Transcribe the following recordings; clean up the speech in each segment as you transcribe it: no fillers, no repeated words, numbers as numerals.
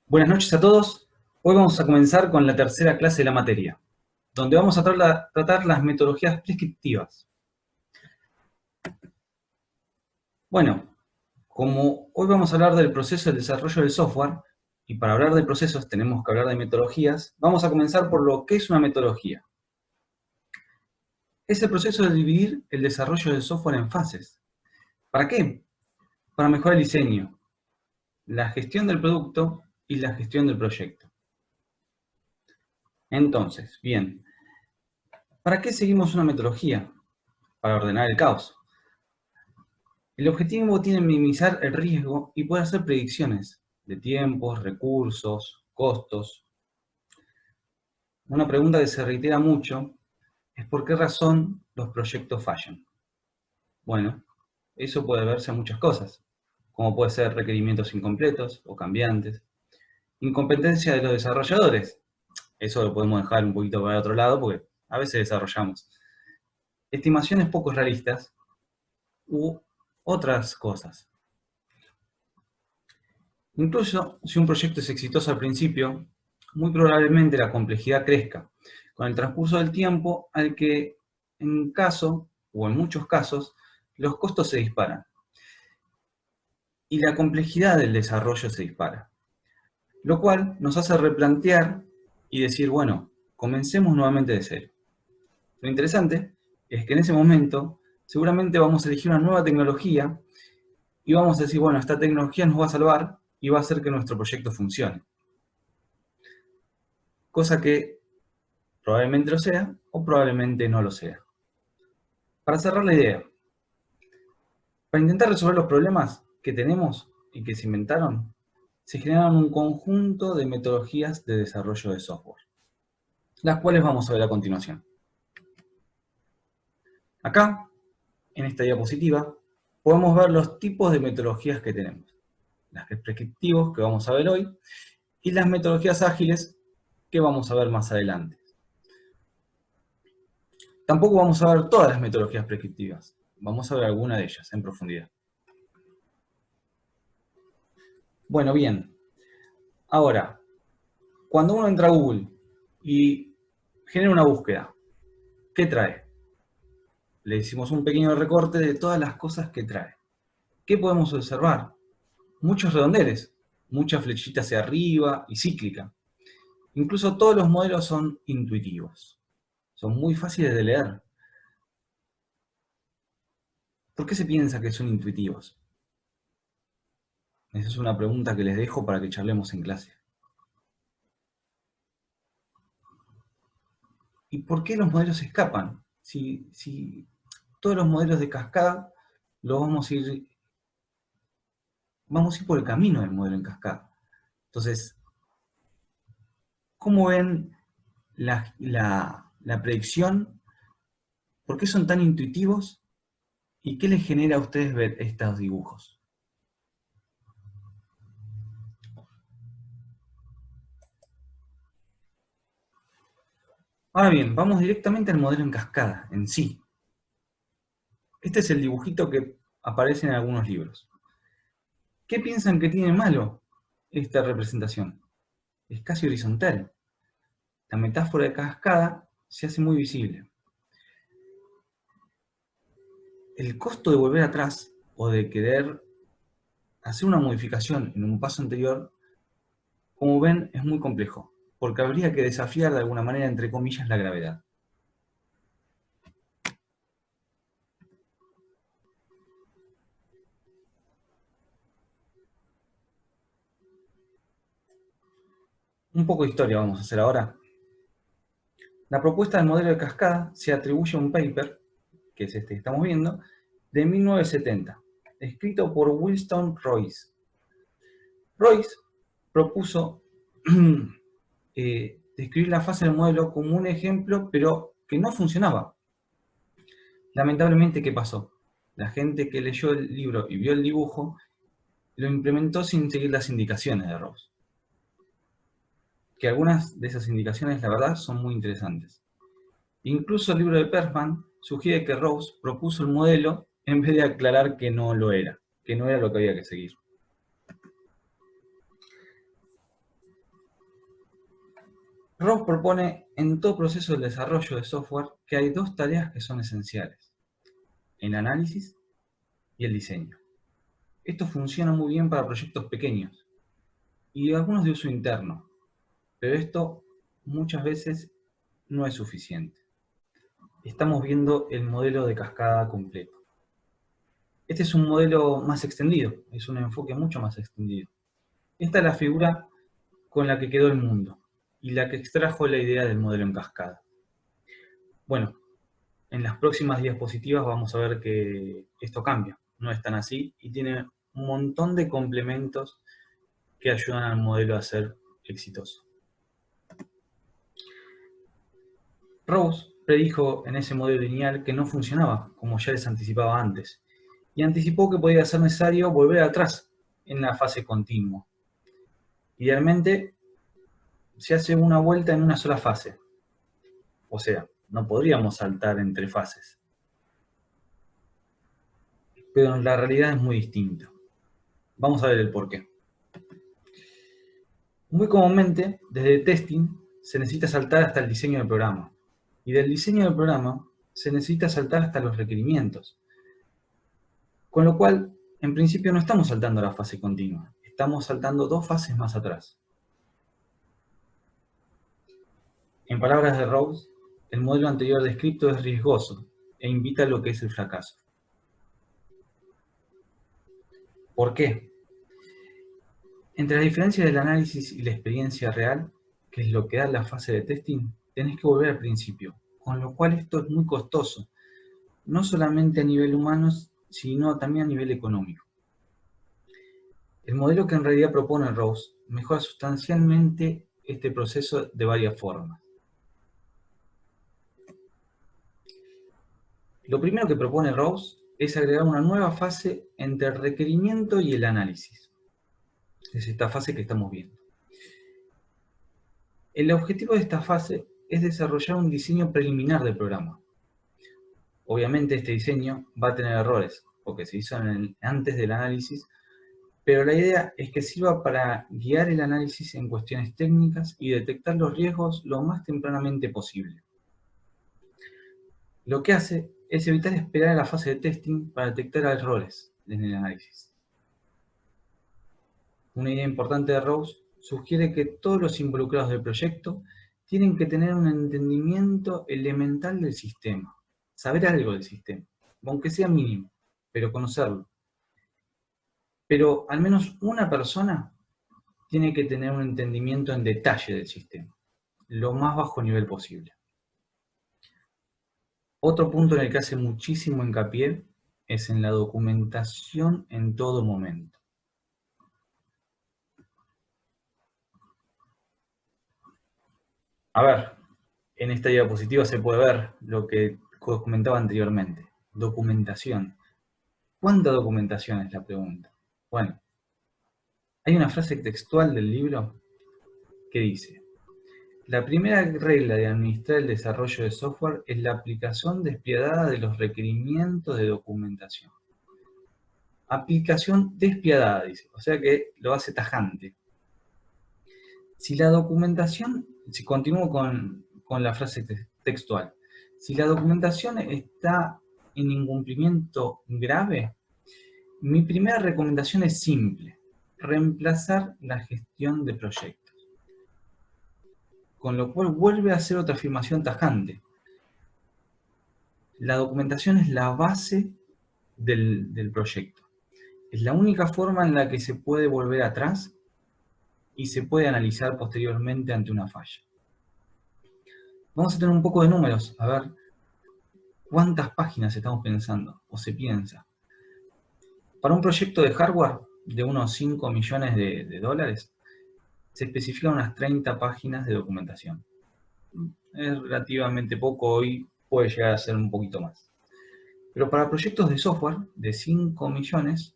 Buenas noches a todos. Hoy vamos a comenzar con la tercera clase de la materia, donde vamos a tratar las metodologías prescriptivas. Bueno, como hoy vamos a hablar del proceso de desarrollo del software, y para hablar de procesos tenemos que hablar de metodologías, vamos a comenzar por lo que es una metodología. Es el proceso de dividir el desarrollo del software en fases. ¿Para qué? Para mejorar el diseño, la gestión del producto y la gestión del proyecto. Entonces, bien, ¿para qué seguimos una metodología? Para ordenar el caos. El objetivo tiene minimizar el riesgo y poder hacer predicciones de tiempos, recursos, costos. Una pregunta que se reitera mucho es ¿por qué razón los proyectos fallan? Bueno, eso puede verse a muchas cosas, como puede ser requerimientos incompletos o cambiantes, incompetencia de los desarrolladores, eso lo podemos dejar un poquito para el otro lado porque a veces desarrollamos, estimaciones poco realistas u otras cosas. Incluso si un proyecto es exitoso al principio, muy probablemente la complejidad crezca con el transcurso del tiempo al que en caso, o en muchos casos, los costos se disparan y la complejidad del desarrollo se dispara, lo cual nos hace replantear y decir, bueno, comencemos nuevamente de cero. Lo interesante es que en ese momento seguramente vamos a elegir una nueva tecnología y vamos a decir, bueno, esta tecnología nos va a salvar y va a hacer que nuestro proyecto funcione. Cosa que probablemente lo sea o probablemente no lo sea. Para cerrar la idea, para intentar resolver los problemas que tenemos y que se inventaron, se generaron un conjunto de metodologías de desarrollo de software, las cuales vamos a ver a continuación. Acá, en esta diapositiva, podemos ver los tipos de metodologías que tenemos. Las prescriptivos, que vamos a ver hoy, y las metodologías ágiles, que vamos a ver más adelante. Tampoco vamos a ver todas las metodologías prescriptivas, vamos a ver alguna de ellas en profundidad. Bueno, bien. Ahora, cuando uno entra a Google y genera una búsqueda, ¿qué trae? Le hicimos un pequeño recorte de todas las cosas que trae. ¿Qué podemos observar? Muchos redondeles, muchas flechitas hacia arriba y cíclica. Incluso todos los modelos son intuitivos. Son muy fáciles de leer. ¿Por qué se piensa que son intuitivos? Esa es una pregunta que les dejo para que charlemos en clase. ¿Y por qué los modelos escapan? Si todos los modelos de cascada los vamos a ir por el camino del modelo en cascada. Entonces, ¿cómo ven la predicción? ¿Por qué son tan intuitivos? ¿Y qué les genera a ustedes ver estos dibujos? Ahora bien, vamos directamente al modelo en cascada, en sí. Este es el dibujito que aparece en algunos libros. ¿Qué piensan que tiene malo esta representación? Es casi horizontal. La metáfora de cascada se hace muy visible. El costo de volver atrás o de querer hacer una modificación en un paso anterior, como ven, es muy complejo, porque habría que desafiar de alguna manera, entre comillas, la gravedad. Un poco de historia vamos a hacer ahora. La propuesta del modelo de cascada se atribuye a un paper, que es este que estamos viendo, de 1970, escrito por Winston Royce. Royce propuso describir la fase del modelo como un ejemplo, pero que no funcionaba. Lamentablemente, ¿qué pasó? La gente que leyó el libro y vio el dibujo lo implementó sin seguir las indicaciones de Royce. Que algunas de esas indicaciones, la verdad, son muy interesantes. Incluso el libro de Persman sugiere que Royce propuso el modelo en vez de aclarar que no lo era, que no era lo que había que seguir. Ross propone en todo proceso del desarrollo de software que hay dos tareas que son esenciales: el análisis y el diseño. Esto funciona muy bien para proyectos pequeños y algunos de uso interno, pero esto muchas veces no es suficiente. Estamos viendo el modelo de cascada completo. Este es un modelo más extendido, es un enfoque mucho más extendido. Esta es la figura con la que quedó el mundo y la que extrajo la idea del modelo en cascada. Bueno, en las próximas diapositivas vamos a ver que esto cambia, no es tan así y tiene un montón de complementos que ayudan al modelo a ser exitoso. Rose predijo en ese modelo lineal que no funcionaba, como ya les anticipaba antes, y anticipó que podía ser necesario volver atrás en la fase continua. Idealmente, se hace una vuelta en una sola fase, o sea, no podríamos saltar entre fases. Pero la realidad es muy distinta. Vamos a ver el porqué. Muy comúnmente, desde el testing, se necesita saltar hasta el diseño del programa. Y del diseño del programa, se necesita saltar hasta los requerimientos. Con lo cual, en principio no estamos saltando a la fase continua. Estamos saltando dos fases más atrás. En palabras de Rose, el modelo anterior descrito es riesgoso e invita a lo que es el fracaso. ¿Por qué? Entre las diferencias del análisis y la experiencia real, que es lo que da la fase de testing, tenés que volver al principio, con lo cual esto es muy costoso, no solamente a nivel humano, sino también a nivel económico. El modelo que en realidad propone Rose mejora sustancialmente este proceso de varias formas. Lo primero que propone Rose es agregar una nueva fase entre el requerimiento y el análisis. Es esta fase que estamos viendo. El objetivo de esta fase es desarrollar un diseño preliminar del programa. Obviamente este diseño va a tener errores, porque se hizo antes del análisis, pero la idea es que sirva para guiar el análisis en cuestiones técnicas y detectar los riesgos lo más tempranamente posible. Lo que hace es evitar esperar a la fase de testing para detectar errores en el análisis. Una idea importante de Rose sugiere que todos los involucrados del proyecto tienen que tener un entendimiento elemental del sistema, saber algo del sistema, aunque sea mínimo, pero conocerlo. Pero al menos una persona tiene que tener un entendimiento en detalle del sistema, lo más bajo nivel posible. Otro punto en el que hace muchísimo hincapié es en la documentación en todo momento. A ver, en esta diapositiva se puede ver lo que comentaba anteriormente. Documentación. ¿Cuánta documentación es la pregunta? Bueno, hay una frase textual del libro que dice: la primera regla de administrar el desarrollo de software es la aplicación despiadada de los requerimientos de documentación. Aplicación despiadada, dice, o sea que lo hace tajante. Si la documentación, si continúo con la frase textual, si la documentación está en incumplimiento grave, mi primera recomendación es simple: reemplazar la gestión de proyectos. Con lo cual vuelve a hacer otra afirmación tajante. La documentación es la base del proyecto. Es la única forma en la que se puede volver atrás y se puede analizar posteriormente ante una falla. Vamos a tener un poco de números, a ver cuántas páginas estamos pensando o se piensa. Para un proyecto de hardware de unos 5 millones de dólares, se especifican unas 30 páginas de documentación. Es relativamente poco, hoy puede llegar a ser un poquito más. Pero para proyectos de software de 5 millones,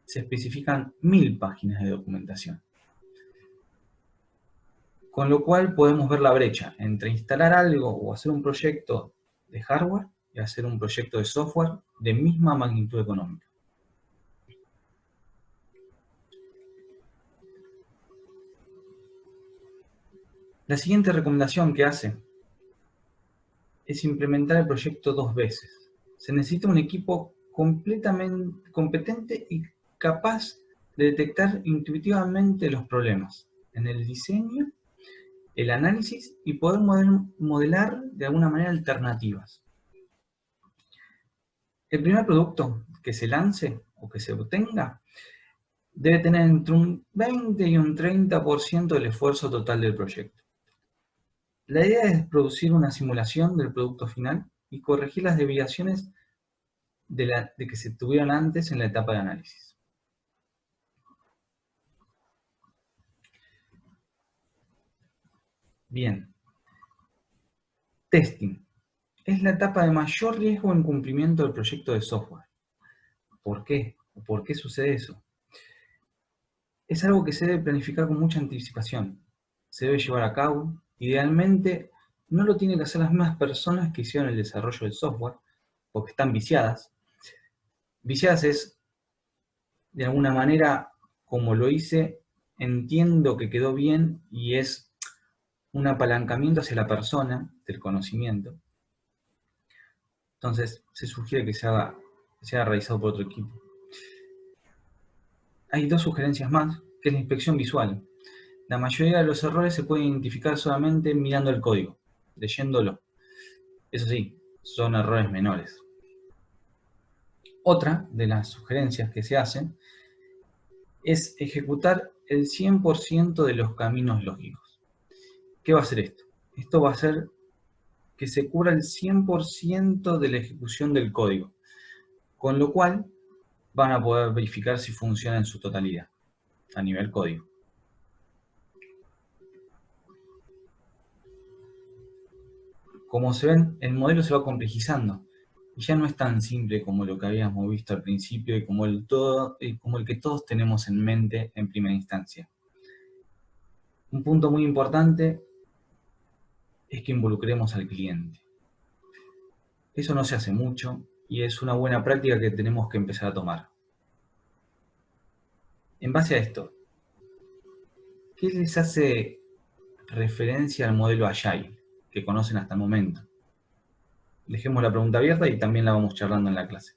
se especifican 1000 páginas de documentación. Con lo cual podemos ver la brecha entre instalar algo o hacer un proyecto de hardware y hacer un proyecto de software de misma magnitud económica. La siguiente recomendación que hace es implementar el proyecto 2 veces. Se necesita un equipo completamente competente y capaz de detectar intuitivamente los problemas en el diseño, el análisis y poder modelar de alguna manera alternativas. El primer producto que se lance o que se obtenga debe tener entre un 20 y un 30% del esfuerzo total del proyecto. La idea es producir una simulación del producto final y corregir las desviaciones de que se tuvieron antes en la etapa de análisis. Bien. Testing. Es la etapa de mayor riesgo en cumplimiento del proyecto de software. ¿Por qué? ¿Por qué sucede eso? Es algo que se debe planificar con mucha anticipación. Se debe llevar a cabo. Idealmente, no lo tienen que hacer las mismas personas que hicieron el desarrollo del software, porque están viciadas. Viciadas es, de alguna manera, como lo hice, entiendo que quedó bien y es un apalancamiento hacia la persona del conocimiento. Entonces, se sugiere que sea realizado por otro equipo. Hay dos sugerencias más, que es la inspección visual. La mayoría de los errores se pueden identificar solamente mirando el código, leyéndolo. Eso sí, son errores menores. Otra de las sugerencias que se hacen es ejecutar el 100% de los caminos lógicos. ¿Qué va a hacer esto? Esto va a hacer que se cubra el 100% de la ejecución del código, con lo cual van a poder verificar si funciona en su totalidad, a nivel código. Como se ven, el modelo se va complejizando y ya no es tan simple como lo que habíamos visto al principio y como el que todos tenemos en mente en primera instancia. Un punto muy importante es que involucremos al cliente. Eso no se hace mucho y es una buena práctica que tenemos que empezar a tomar. En base a esto, ¿qué les hace referencia al modelo Agile que conocen hasta el momento? Dejemos la pregunta abierta y también la vamos charlando en la clase.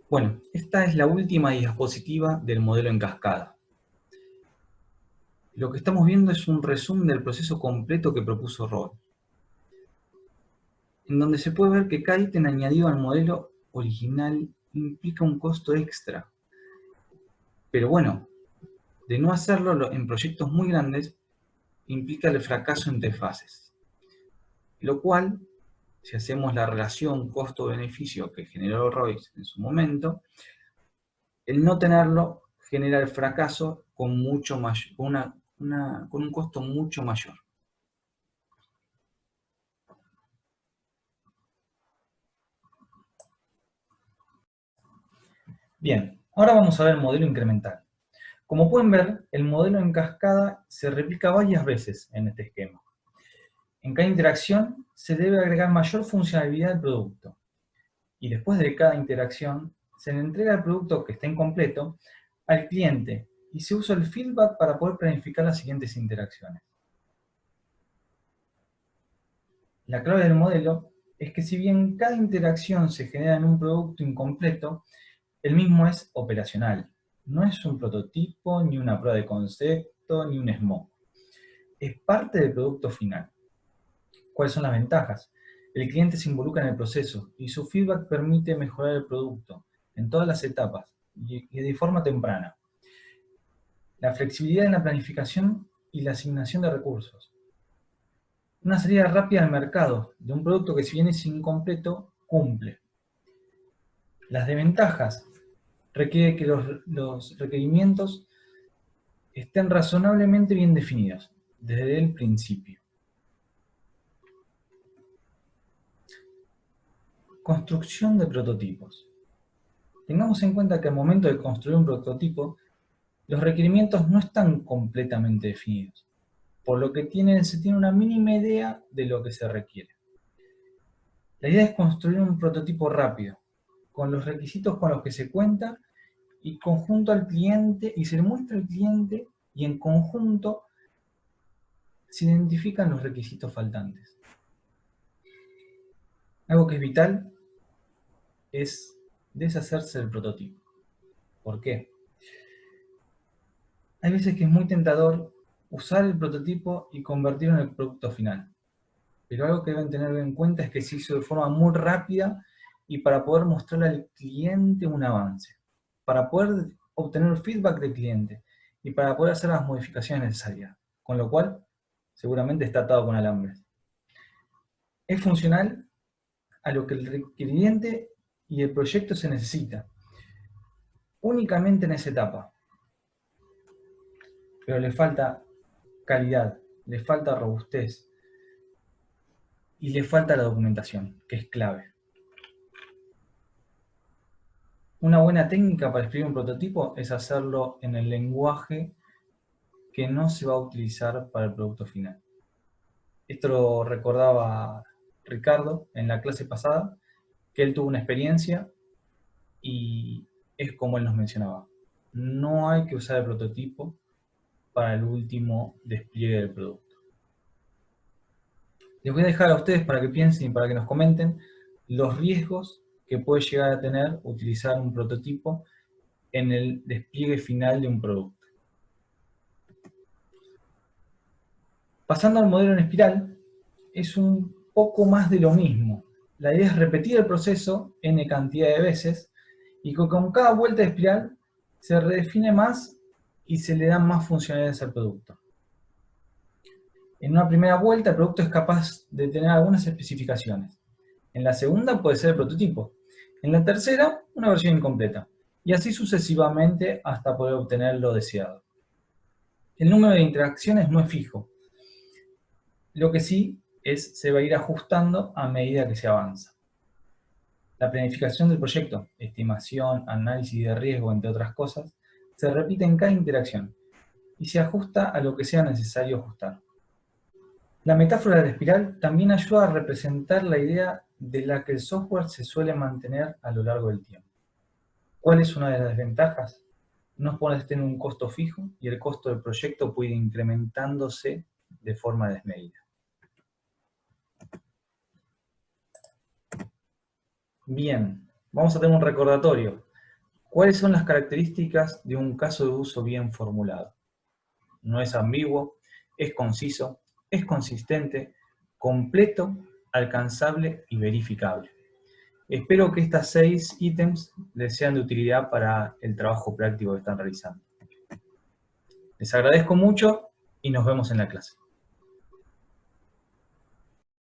Bueno, esta es la última diapositiva del modelo en cascada. Lo que estamos viendo es un resumen del proceso completo que propuso Roll, en donde se puede ver que cada ítem añadido al modelo original implica un costo extra. Pero bueno, de no hacerlo en proyectos muy grandes, implica el fracaso entre fases. Lo cual, si hacemos la relación costo-beneficio que generó Royce en su momento, el no tenerlo genera el fracaso con un costo mucho mayor. Bien, ahora vamos a ver el modelo incremental. Como pueden ver, el modelo en cascada se replica varias veces en este esquema. En cada interacción se debe agregar mayor funcionalidad al producto. Y después de cada interacción, se le entrega el producto que está incompleto al cliente y se usa el feedback para poder planificar las siguientes interacciones. La clave del modelo es que si bien cada interacción se genera en un producto incompleto, el mismo es operacional. No es un prototipo, ni una prueba de concepto, ni un smoke. Es parte del producto final. ¿Cuáles son las ventajas? El cliente se involucra en el proceso y su feedback permite mejorar el producto en todas las etapas y de forma temprana. La flexibilidad en la planificación y la asignación de recursos. Una salida rápida al mercado de un producto que si bien es incompleto, cumple. Las desventajas. Requiere que los requerimientos estén razonablemente bien definidos desde el principio. Construcción de prototipos. Tengamos en cuenta que al momento de construir un prototipo, los requerimientos no están completamente definidos, por lo que se tiene una mínima idea de lo que se requiere. La idea es construir un prototipo rápido, con los requisitos con los que se cuenta y conjunto al cliente, y se le muestra al cliente, y en conjunto se identifican los requisitos faltantes. Algo que es vital es deshacerse del prototipo. ¿Por qué? Hay veces que es muy tentador usar el prototipo y convertirlo en el producto final. Pero algo que deben tener en cuenta es que se hizo de forma muy rápida y para poder mostrarle al cliente un avance, para poder obtener feedback del cliente y para poder hacer las modificaciones necesarias, con lo cual seguramente está atado con alambres. Es funcional a lo que el cliente y el proyecto se necesita, únicamente en esa etapa, pero le falta calidad, le falta robustez y le falta la documentación, que es clave. Una buena técnica para escribir un prototipo es hacerlo en el lenguaje que no se va a utilizar para el producto final. Esto lo recordaba Ricardo en la clase pasada, que él tuvo una experiencia y es como él nos mencionaba. No hay que usar el prototipo para el último despliegue del producto. Les voy a dejar a ustedes para que piensen y para que nos comenten los riesgos que puede llegar a tener utilizar un prototipo en el despliegue final de un producto. Pasando al modelo en espiral, es un poco más de lo mismo. La idea es repetir el proceso n cantidad de veces y que con cada vuelta de espiral se redefine más y se le dan más funcionalidades al producto. En una primera vuelta el producto es capaz de tener algunas especificaciones. En la segunda puede ser el prototipo. En la tercera, una versión incompleta. Y así sucesivamente hasta poder obtener lo deseado. El número de interacciones no es fijo. Lo que sí se va a ir ajustando a medida que se avanza. La planificación del proyecto, estimación, análisis de riesgo, entre otras cosas, se repite en cada interacción y se ajusta a lo que sea necesario ajustar. La metáfora de la espiral también ayuda a representar la idea de la que el software se suele mantener a lo largo del tiempo. ¿Cuál es una de las desventajas? No puede tener un costo fijo y el costo del proyecto puede ir incrementándose de forma desmedida. Bien, vamos a tener un recordatorio. ¿Cuáles son las características de un caso de uso bien formulado? No es ambiguo, es conciso, es consistente, completo, alcanzable y verificable. Espero que estas 6 ítems les sean de utilidad para el trabajo práctico que están realizando. Les agradezco mucho y nos vemos en la clase.